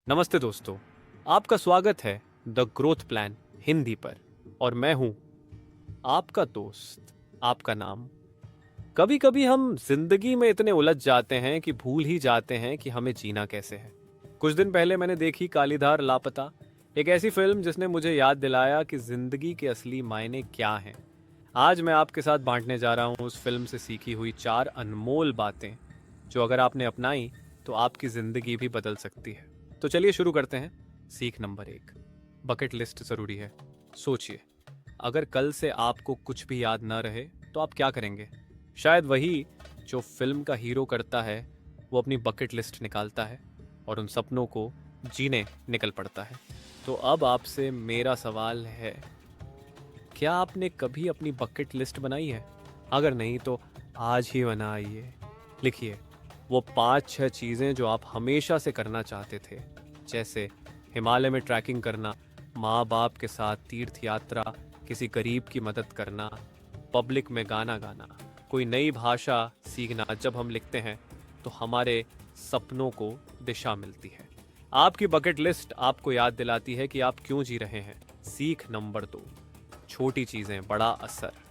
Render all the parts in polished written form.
नमस्ते दोस्तों, आपका स्वागत है द ग्रोथ प्लान हिंदी पर। और मैं हूं आपका दोस्त, आपका नाम। कभी कभी हम जिंदगी में इतने उलझ जाते हैं कि भूल ही जाते हैं कि हमें जीना कैसे है। कुछ दिन पहले मैंने देखी कालीधार लापता, एक ऐसी फिल्म जिसने मुझे याद दिलाया कि जिंदगी के असली मायने क्या हैं। आज मैं आपके साथ बांटने जा रहा हूं उस फिल्म से सीखी हुई 4 अनमोल बातें, जो अगर आपने अपनाई तो आपकी जिंदगी भी बदल सकती है। तो चलिए शुरू करते हैं। सीख नंबर 1, बकेट लिस्ट जरूरी है। सोचिए, अगर कल से आपको कुछ भी याद न रहे तो आप क्या करेंगे? शायद वही जो फिल्म का हीरो करता है, वो अपनी बकेट लिस्ट निकालता है और उन सपनों को जीने निकल पड़ता है। तो अब आपसे मेरा सवाल है, क्या आपने कभी अपनी बकेट लिस्ट बनाई है? अगर नहीं तो आज ही बनाइए। लिखिए वो 5-6 चीज़ें जो आप हमेशा से करना चाहते थे, जैसे हिमालय में ट्रैकिंग करना, माँ बाप के साथ तीर्थ यात्रा, किसी गरीब की मदद करना, पब्लिक में गाना गाना, कोई नई भाषा सीखना। जब हम लिखते हैं तो हमारे सपनों को दिशा मिलती है। आपकी बकेट लिस्ट आपको याद दिलाती है कि आप क्यों जी रहे हैं। सीख नंबर 2, छोटी चीज़ें बड़ा असर।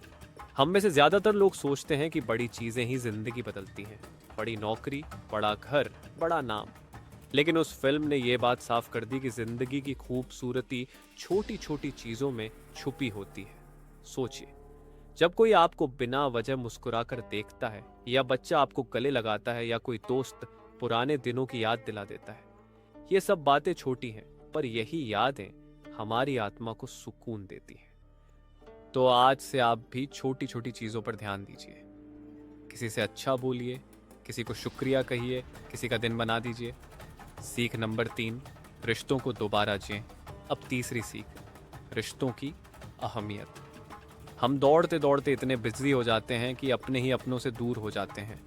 हम में से ज़्यादातर लोग सोचते हैं कि बड़ी चीज़ें ही ज़िंदगी बदलती हैं, बड़ी नौकरी, बड़ा घर, बड़ा नाम। लेकिन उस फिल्म ने ये बात साफ कर दी कि ज़िंदगी की खूबसूरती छोटी छोटी चीज़ों में छुपी होती है। सोचिए, जब कोई आपको बिना वजह मुस्कुराकर देखता है, या बच्चा आपको गले लगाता है, या कोई दोस्त पुराने दिनों की याद दिला देता है, ये सब बातें छोटी हैं, पर यही यादें हमारी आत्मा को सुकून देती हैं। तो आज से आप भी छोटी छोटी चीज़ों पर ध्यान दीजिए। किसी से अच्छा बोलिए, किसी को शुक्रिया कहिए, किसी का दिन बना दीजिए। सीख नंबर 3, रिश्तों को दोबारा जिएं। अब तीसरी सीख, रिश्तों की अहमियत। हम दौड़ते दौड़ते इतने बिजी हो जाते हैं कि अपने ही अपनों से दूर हो जाते हैं।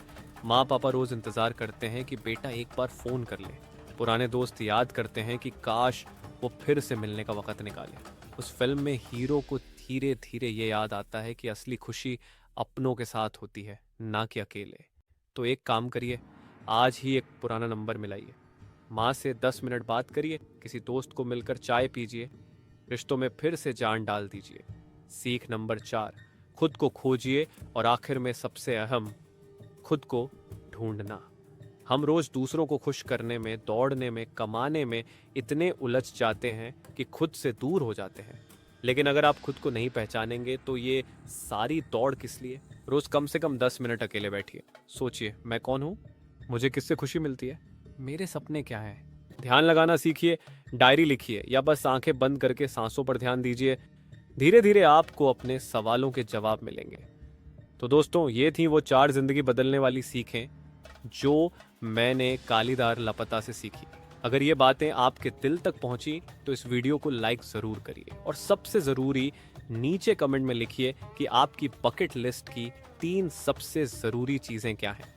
माँ पापा रोज़ इंतज़ार करते हैं कि बेटा एक बार फ़ोन कर ले। पुराने दोस्त याद करते हैं कि काश वो फिर से मिलने का वक़्त निकाले। उस फिल्म में हीरो को धीरे धीरे ये याद आता है कि असली खुशी अपनों के साथ होती है, ना कि अकेले। तो एक काम करिए, आज ही एक पुराना नंबर मिलाइए, माँ से 10 मिनट बात करिए, किसी दोस्त को मिलकर चाय पीजिए, रिश्तों में फिर से जान डाल दीजिए। सीख नंबर 4, खुद को खोजिए, और आखिर में सबसे अहम, खुद को ढूंढना। हम रोज दूसरों को खुश करने में, दौड़ने में, कमाने में इतने उलझ जाते हैं कि खुद से दूर हो जाते हैं। लेकिन अगर आप खुद को नहीं पहचानेंगे तो ये सारी दौड़ किस लिए? रोज कम से कम 10 मिनट अकेले बैठिए, सोचिए मैं कौन हूँ, मुझे किससे खुशी मिलती है, मेरे सपने क्या हैं। ध्यान लगाना सीखिए, डायरी लिखिए, या बस आंखें बंद करके सांसों पर ध्यान दीजिए। धीरे धीरे आपको अपने सवालों के जवाब मिलेंगे। तो दोस्तों, ये थी वो 4 जिंदगी बदलने वाली सीखें जो मैंने कालीधार लापता से सीखी। अगर ये बातें आपके दिल तक पहुंची तो इस वीडियो को लाइक ज़रूर करिए, और सबसे ज़रूरी नीचे कमेंट में लिखिए कि आपकी बकेट लिस्ट की 3 सबसे ज़रूरी चीज़ें क्या हैं।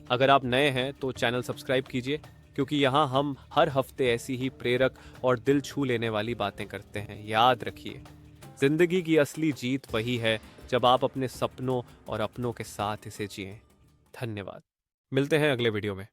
अगर आप नए हैं तो चैनल सब्सक्राइब कीजिए, क्योंकि यहाँ हम हर हफ्ते ऐसी ही प्रेरक और दिल छू लेने वाली बातें करते हैं। याद रखिए, जिंदगी की असली जीत वही है जब आप अपने सपनों और अपनों के साथ इसे जिएं। धन्यवाद। मिलते हैं अगले वीडियो में।